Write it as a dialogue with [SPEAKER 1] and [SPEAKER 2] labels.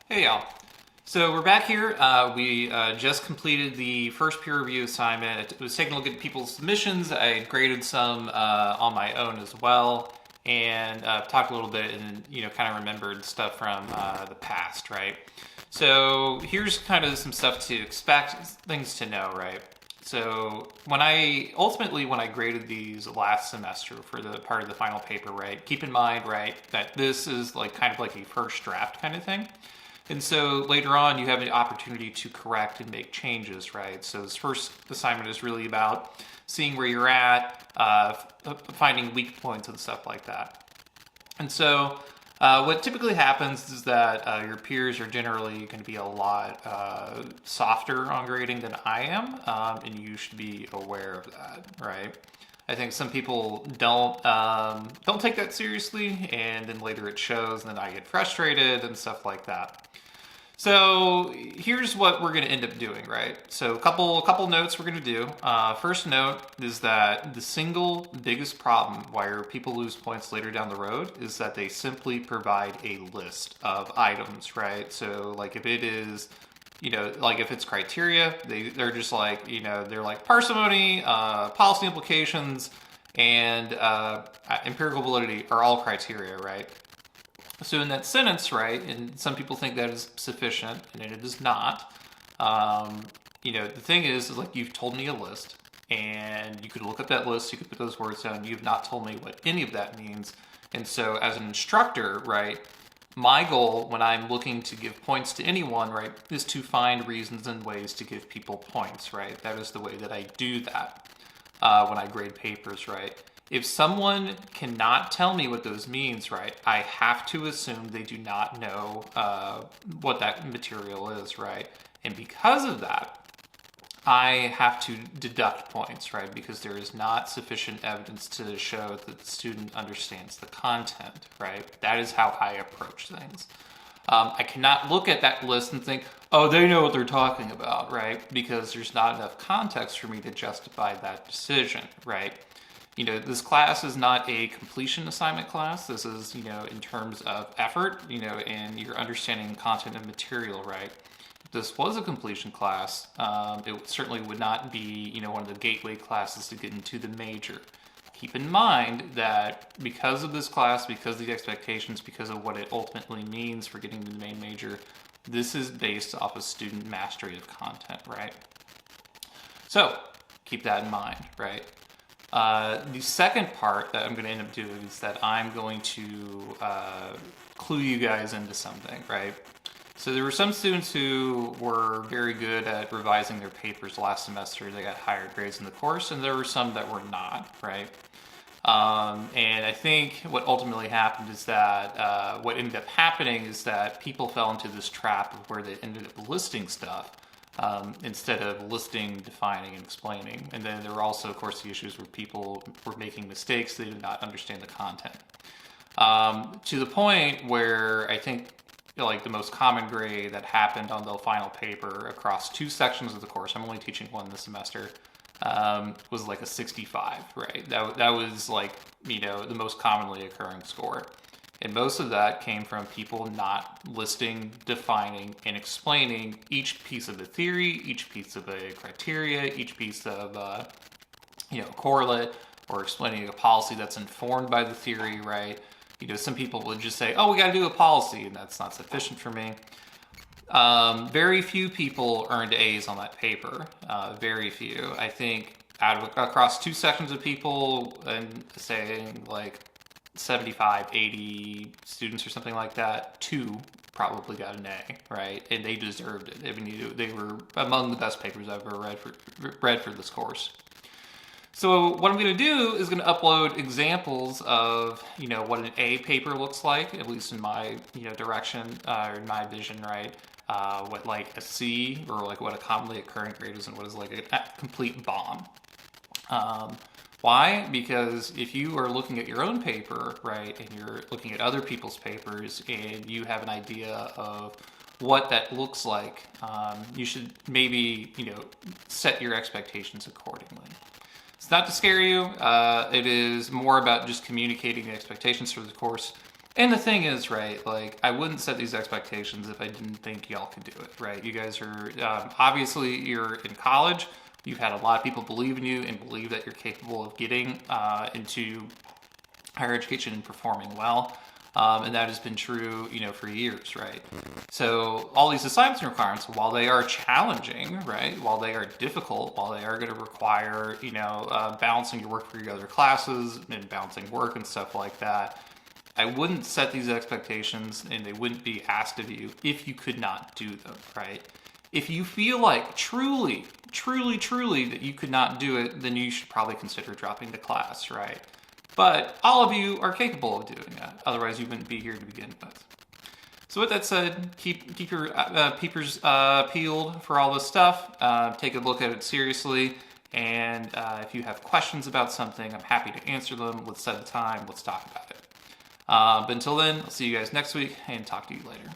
[SPEAKER 1] Hey y'all. So we're back here. We just completed the first peer review assignment. It was taking a look at people's submissions. I graded some on my own as well, and talked a little bit and kind of remembered stuff from the past, right? So here's kind of some stuff to expect, things to know, right? So when I graded these last semester for the part of the final paper, right? Keep in mind, right, that this is like kind of like a first draft kind of thing. And so later on, you have the opportunity to correct and make changes, right? So this first assignment is really about seeing where you're at, finding weak points and stuff like that. And so what typically happens is that your peers are generally going to be a lot softer on grading than I am, and you should be aware of that, right? I think some people don't take that seriously, and then later it shows, and then I get frustrated and stuff like that. So here's what we're going to end up doing, right? So a couple notes we're going to do. First note is that the single biggest problem where people lose points later down the road is that they simply provide a list of items, right? So like if it is, like if it's criteria, they're just like, they're like parsimony, policy implications, and empirical validity are all criteria, right? So in that sentence, right, and some people think that is sufficient, and it is not. The thing is like you've told me a list, and you could look at that list, you could put those words down, you've not told me what any of that means. And so as an instructor, right, my goal when I'm looking to give points to anyone, right, is to find reasons and ways to give people points, right? That is the way that I do that when I grade papers, right? If someone cannot tell me what those means, right, I have to assume they do not know what that material is, right? And because of that, I have to deduct points, right? Because there is not sufficient evidence to show that the student understands the content, right? That is how I approach things. I cannot look at that list and think, oh, they know what they're talking about, right? Because there's not enough context for me to justify that decision, right? This class is not a completion assignment class. This is, in terms of effort, and your understanding content and material, right? If this was a completion class, it certainly would not be, one of the gateway classes to get into the major. Keep in mind that because of this class, because of the expectations, because of what it ultimately means for getting to the main major, this is based off of student mastery of content, right? So keep that in mind, right? The second part that I'm going to end up doing is that I'm going to clue you guys into something, right? So there were some students who were very good at revising their papers last semester. They got higher grades in the course, and there were some that were not, right? And I think what ultimately happened is that what ended up happening is that people fell into this trap of where they ended up listing stuff instead of listing, defining, and explaining. And then there were also, of course, the issues where people were making mistakes. They did not understand the content. To the point where I think like the most common grade that happened on the final paper across two sections of the course, I'm only teaching one this semester, was like a 65, right? That was like, the most commonly occurring score. And most of that came from people not listing, defining, and explaining each piece of the theory, each piece of a criteria, each piece of, correlate, or explaining a policy that's informed by the theory, right? Some people would just say, oh, we got to do a policy, and that's not sufficient for me. Very few people earned A's on that paper. Very few. I think across two sections of people, and saying like 75, 80 students or something like that, two probably got an A, right? And they deserved it. I mean, they were among the best papers I've ever read for this course. So what I'm going to do is going to upload examples of, what an A paper looks like, at least in my, direction, or in my vision, right? What like a C, or like what a commonly occurring grade is, and what is like a complete bomb. Why? Because if you are looking at your own paper, right, and you're looking at other people's papers, and you have an idea of what that looks like, you should maybe, set your expectations accordingly. It's not to scare you. It is more about just communicating the expectations for the course. And the thing is, right, like, I wouldn't set these expectations if I didn't think y'all could do it, right? You guys are, obviously, you're in college. You've had a lot of people believe in you and believe that you're capable of getting into higher education and performing well. And that has been true, for years, right? So all these assignments and requirements, while they are challenging, right, while they are difficult, while they are going to require, balancing your work for your other classes and balancing work and stuff like that, I wouldn't set these expectations and they wouldn't be asked of you if you could not do them, right? If you feel like truly that you could not do it, then you should probably consider dropping the class, right? But all of you are capable of doing that. Otherwise, you wouldn't be here to begin with. So with that said, keep your peepers peeled for all this stuff. Take a look at it seriously. And if you have questions about something, I'm happy to answer them. Let's set a time. Let's talk about it. But until then, I'll see you guys next week and talk to you later.